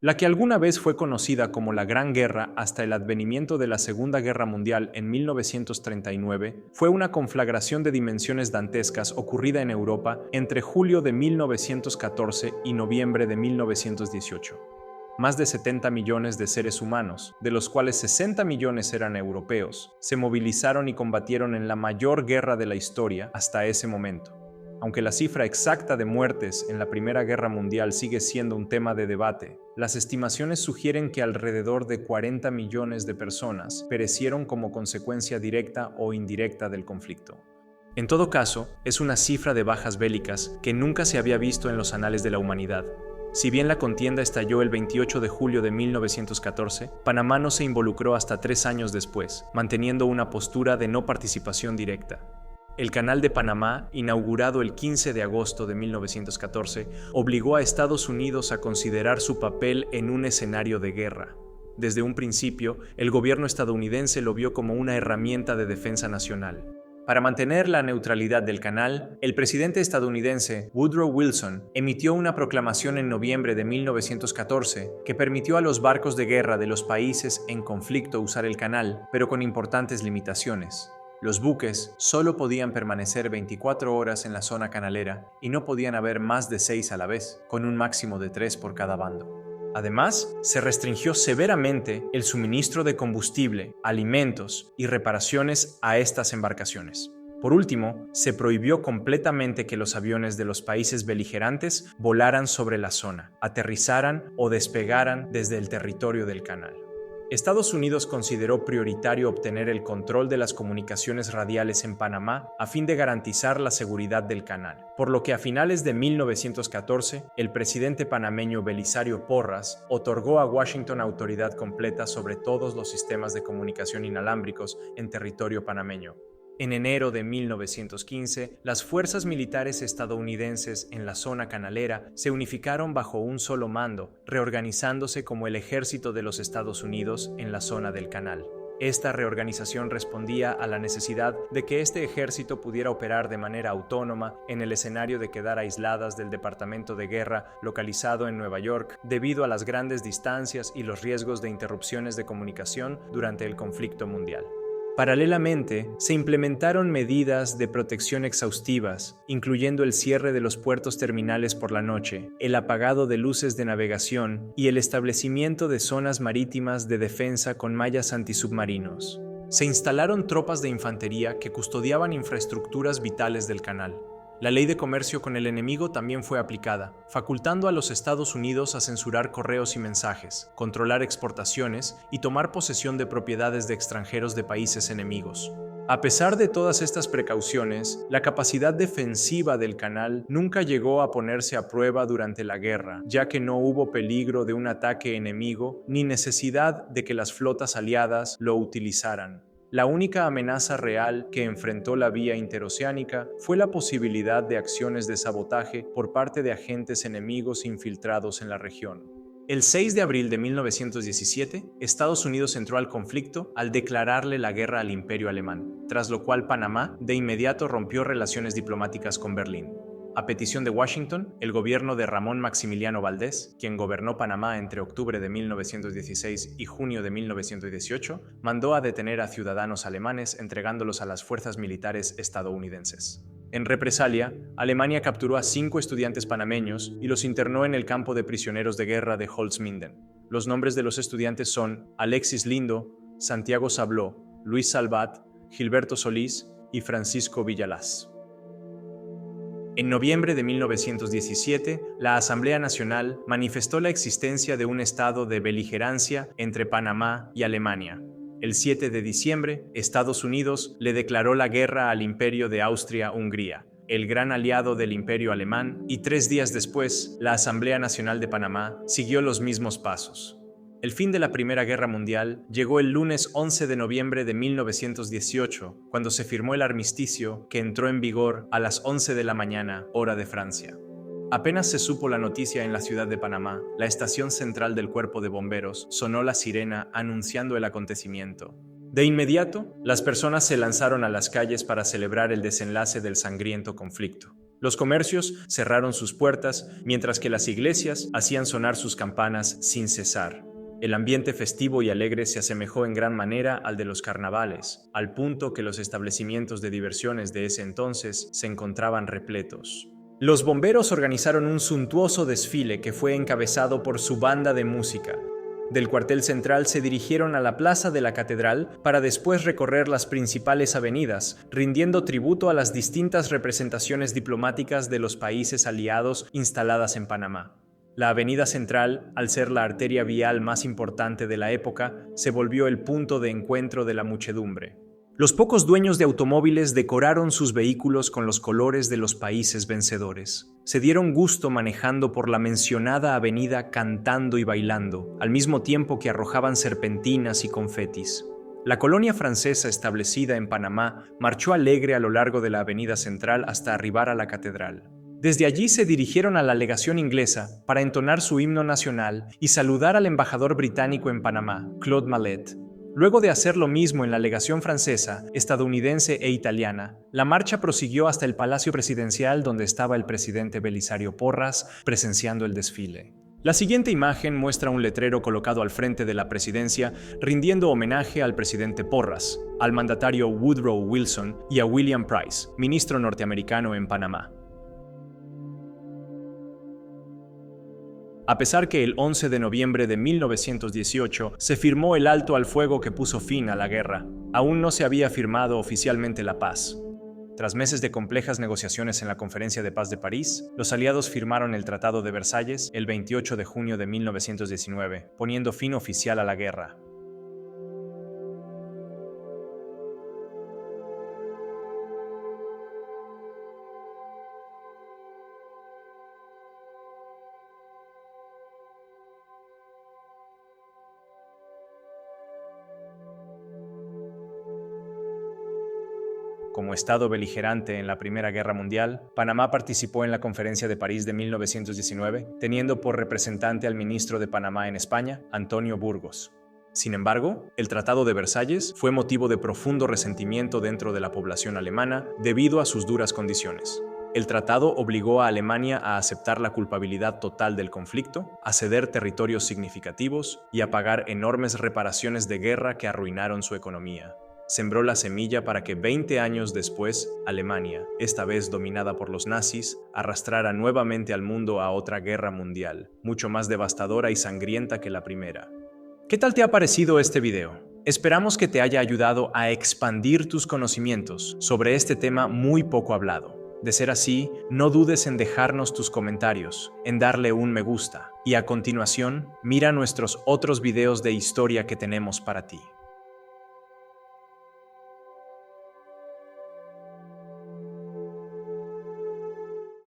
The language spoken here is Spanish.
La que alguna vez fue conocida como la Gran Guerra hasta el advenimiento de la Segunda Guerra Mundial en 1939, fue una conflagración de dimensiones dantescas ocurrida en Europa entre julio de 1914 y noviembre de 1918. Más de 70 millones de seres humanos, de los cuales 60 millones eran europeos, se movilizaron y combatieron en la mayor guerra de la historia hasta ese momento. Aunque la cifra exacta de muertes en la Primera Guerra Mundial sigue siendo un tema de debate, las estimaciones sugieren que alrededor de 40 millones de personas perecieron como consecuencia directa o indirecta del conflicto. En todo caso, es una cifra de bajas bélicas que nunca se había visto en los anales de la humanidad. Si bien la contienda estalló el 28 de julio de 1914, Panamá no se involucró hasta 3 años después, manteniendo una postura de no participación directa. El Canal de Panamá, inaugurado el 15 de agosto de 1914, obligó a Estados Unidos a considerar su papel en un escenario de guerra. Desde un principio, el gobierno estadounidense lo vio como una herramienta de defensa nacional. Para mantener la neutralidad del canal, el presidente estadounidense Woodrow Wilson emitió una proclamación en noviembre de 1914 que permitió a los barcos de guerra de los países en conflicto usar el canal, pero con importantes limitaciones. Los buques solo podían permanecer 24 horas en la zona canalera y no podían haber más de 6 a la vez, con un máximo de 3 por cada bando. Además, se restringió severamente el suministro de combustible, alimentos y reparaciones a estas embarcaciones. Por último, se prohibió completamente que los aviones de los países beligerantes volaran sobre la zona, aterrizaran o despegaran desde el territorio del canal. Estados Unidos consideró prioritario obtener el control de las comunicaciones radiales en Panamá a fin de garantizar la seguridad del canal, por lo que a finales de 1914, el presidente panameño Belisario Porras otorgó a Washington autoridad completa sobre todos los sistemas de comunicación inalámbricos en territorio panameño. En enero de 1915, las fuerzas militares estadounidenses en la zona canalera se unificaron bajo un solo mando, reorganizándose como el Ejército de los Estados Unidos en la zona del canal. Esta reorganización respondía a la necesidad de que este ejército pudiera operar de manera autónoma en el escenario de quedar aisladas del Departamento de Guerra localizado en Nueva York debido a las grandes distancias y los riesgos de interrupciones de comunicación durante el conflicto mundial. Paralelamente, se implementaron medidas de protección exhaustivas, incluyendo el cierre de los puertos terminales por la noche, el apagado de luces de navegación y el establecimiento de zonas marítimas de defensa con mallas antisubmarinos. Se instalaron tropas de infantería que custodiaban infraestructuras vitales del canal. La ley de comercio con el enemigo también fue aplicada, facultando a los Estados Unidos a censurar correos y mensajes, controlar exportaciones y tomar posesión de propiedades de extranjeros de países enemigos. A pesar de todas estas precauciones, la capacidad defensiva del canal nunca llegó a ponerse a prueba durante la guerra, ya que no hubo peligro de un ataque enemigo ni necesidad de que las flotas aliadas lo utilizaran. La única amenaza real que enfrentó la vía interoceánica fue la posibilidad de acciones de sabotaje por parte de agentes enemigos infiltrados en la región. El 6 de abril de 1917, Estados Unidos entró al conflicto al declararle la guerra al Imperio Alemán, tras lo cual Panamá de inmediato rompió relaciones diplomáticas con Berlín. A petición de Washington, el gobierno de Ramón Maximiliano Valdés, quien gobernó Panamá entre octubre de 1916 y junio de 1918, mandó a detener a ciudadanos alemanes entregándolos a las fuerzas militares estadounidenses. En represalia, Alemania capturó a 5 estudiantes panameños y los internó en el campo de prisioneros de guerra de Holzminden. Los nombres de los estudiantes son Alexis Lindo, Santiago Sabló, Luis Salvat, Gilberto Solís y Francisco Villalaz. En noviembre de 1917, la Asamblea Nacional manifestó la existencia de un estado de beligerancia entre Panamá y Alemania. El 7 de diciembre, Estados Unidos le declaró la guerra al Imperio de Austria-Hungría, el gran aliado del Imperio Alemán, y 3 días después, la Asamblea Nacional de Panamá siguió los mismos pasos. El fin de la Primera Guerra Mundial llegó el lunes 11 de noviembre de 1918, cuando se firmó el armisticio que entró en vigor a las 11 de la mañana, hora de Francia. Apenas se supo la noticia en la ciudad de Panamá, la estación central del Cuerpo de Bomberos sonó la sirena anunciando el acontecimiento. De inmediato, las personas se lanzaron a las calles para celebrar el desenlace del sangriento conflicto. Los comercios cerraron sus puertas, mientras que las iglesias hacían sonar sus campanas sin cesar. El ambiente festivo y alegre se asemejó en gran manera al de los carnavales, al punto que los establecimientos de diversiones de ese entonces se encontraban repletos. Los bomberos organizaron un suntuoso desfile que fue encabezado por su banda de música. Del cuartel central se dirigieron a la plaza de la catedral para después recorrer las principales avenidas, rindiendo tributo a las distintas representaciones diplomáticas de los países aliados instaladas en Panamá. La avenida central, al ser la arteria vial más importante de la época, se volvió el punto de encuentro de la muchedumbre. Los pocos dueños de automóviles decoraron sus vehículos con los colores de los países vencedores. Se dieron gusto manejando por la mencionada avenida cantando y bailando, al mismo tiempo que arrojaban serpentinas y confetis. La colonia francesa establecida en Panamá marchó alegre a lo largo de la avenida central hasta arribar a la catedral. Desde allí se dirigieron a la legación inglesa para entonar su himno nacional y saludar al embajador británico en Panamá, Claude Mallet. Luego de hacer lo mismo en la legación francesa, estadounidense e italiana, la marcha prosiguió hasta el Palacio Presidencial, donde estaba el presidente Belisario Porras presenciando el desfile. La siguiente imagen muestra un letrero colocado al frente de la presidencia rindiendo homenaje al presidente Porras, al mandatario Woodrow Wilson y a William Price, ministro norteamericano en Panamá. A pesar que el 11 de noviembre de 1918 se firmó el alto al fuego que puso fin a la guerra, aún no se había firmado oficialmente la paz. Tras meses de complejas negociaciones en la Conferencia de Paz de París, los aliados firmaron el Tratado de Versalles el 28 de junio de 1919, poniendo fin oficial a la guerra. Como Estado beligerante en la Primera Guerra Mundial, Panamá participó en la Conferencia de París de 1919, teniendo por representante al ministro de Panamá en España, Antonio Burgos. Sin embargo, el Tratado de Versalles fue motivo de profundo resentimiento dentro de la población alemana debido a sus duras condiciones. El tratado obligó a Alemania a aceptar la culpabilidad total del conflicto, a ceder territorios significativos y a pagar enormes reparaciones de guerra que arruinaron su economía. Sembró la semilla para que 20 años después, Alemania, esta vez dominada por los nazis, arrastrara nuevamente al mundo a otra guerra mundial, mucho más devastadora y sangrienta que la primera. ¿Qué tal te ha parecido este video? Esperamos que te haya ayudado a expandir tus conocimientos sobre este tema muy poco hablado. De ser así, no dudes en dejarnos tus comentarios, en darle un me gusta, y a continuación, mira nuestros otros videos de historia que tenemos para ti.